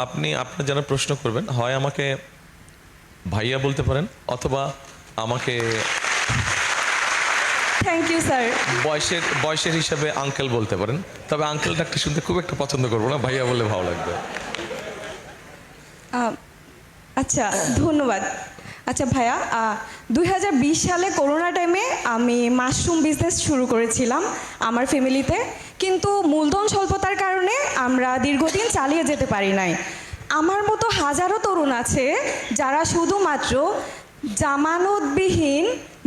আপনি আপনার যারা প্রশ্ন করবেন হয় আমাকে ভাইয়া বলতে পারেন অথবা আমাকে থ্যাংক ইউ স্যার। বয়সের হিসাবে আঙ্কেল বলতে পারেন। তবে আঙ্কেলটা একটা শুনতে খুব একটা পছন্দ করবো না, ভাইয়া বললে ভালো লাগবে। আচ্ছা, ধন্যবাদ। আচ্ছা ভাইয়া, 2020 সালে করোনা টাইমে আমি মাশরুম বিজনেস শুরু করেছিলাম আমার ফ্যামিলিতে, কিন্তু মূলধন স্বল্পতার কারণে আমরা দীর্ঘদিন চালিয়ে যেতে পারি নাই। আমার মতো হাজারো তরুণ আছে যারা শুধুমাত্র জামানতবিহীন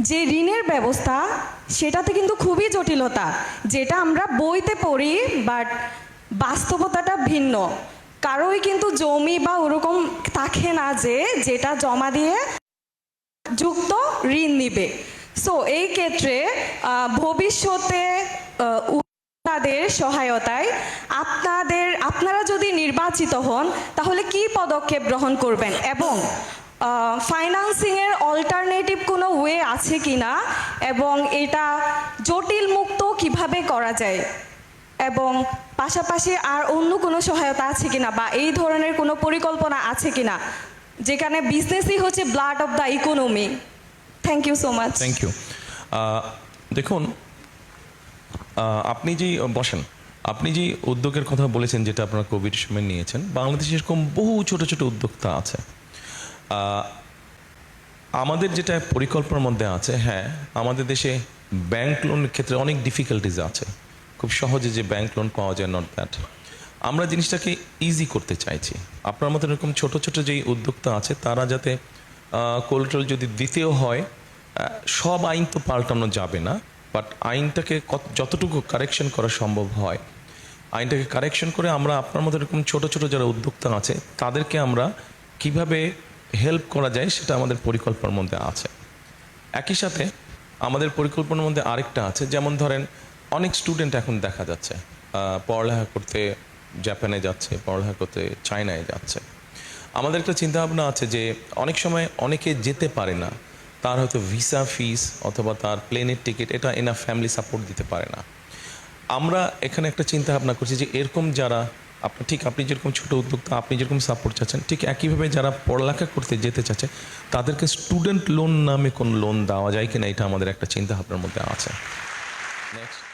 যে ঋণের ব্যবস্থা, সেটাতে কিন্তু খুবই জটিলতা, যেটা আমরা বইতে পড়ি, বাট বাস্তবতাটা ভিন্ন। কারোই কিন্তু জমি বা ওরকম থাকে না যে যেটা জমা দিয়ে যুক্ত ঋণ নিবে। সো এই ক্ষেত্রে ভবিষ্যতে তাদের সহায়তায় আপনারা যদি নির্বাচিত হন তাহলে কি পদক্ষেপ গ্রহণ করবেন, এবং ফাইন্যান্সিংয়ের অল্টারনেটিভ কোনো ওয়ে আছে কি না, এবং এটা জটিল মুক্ত কিভাবে করা যায়, এবং পাশাপাশি আর অন্য কোনো সহায়তা আছে কিনা, বা এই ধরনের কোনো পরিকল্পনা আছে কিনা, যেখানে বিজনেসই হচ্ছে blood of the economy. Thank you so much. Thank you. দেখুন, আপনি যে উদ্যোগের কথা বলেছেন, যেটা আপনারা কোভিড সময় নিয়েছেন, বাংলাদেশে এরকম বহু ছোট ছোট উদ্যোক্তা আছে। আমাদের যেটা পরিকল্পনার মধ্যে আছে, হ্যাঁ, আমাদের দেশে ব্যাংক লোনের ক্ষেত্রে অনেক ডিফিকাল্টিজ আছে, খুব সহজে যে ব্যাংক লোন পাওয়া যায়, নট দ্যাট। আমরা জিনিসটাকে ইজি করতে চাইছি। আপনার মতো এরকম ছোট ছোট যেই উদ্যোক্তা আছে তারা যাতে কোলাটেরাল যদি দিতেও হয়, সব আইন তো পাল্টানো যাবে না, বাট আইনটাকে যতটুকু কারেকশন করা সম্ভব হয়, আইনটাকে কারেকশন করে আমরা আপনার মতো এরকম ছোট ছোট যারা উদ্যোক্তা আছে তাদেরকে আমরা কিভাবে হেল্প করা যায় সেটা আমাদের পরিকল্পনার মধ্যে আছে। একই সাথে আমাদের পরিকল্পনার মধ্যে আরেকটা আছে, যেমন ধরেন অনেক স্টুডেন্ট এখন দেখা যাচ্ছে পড়ালেখা করতে জাপানে যাচ্ছে, পড়ালেখা করতে চায়নায় যাচ্ছে। আমাদের একটা চিন্তাভাবনা আছে যে অনেক সময় অনেকে যেতে পারে না, তার হয়তো ভিসা ফিস অথবা তার প্লেনের টিকিট এটা এনাফ ফ্যামিলি সাপোর্ট দিতে পারে না। আমরা এখানে একটা চিন্তা ভাবনা করছি যে এরকম যারা আপনি যেরকম ছোট উদ্যোক্তা, আপনি যেরকম সাপোর্ট চাচ্ছেন, ঠিক একইভাবে যারা পড়ালেখা করতে যেতে চাচ্ছে তাদেরকে স্টুডেন্ট লোন নামে কোন লোন দেওয়া যায় কিনা, এটা আমাদের একটা চিন্তা ভাবনার মধ্যে আছে। নেক্সট।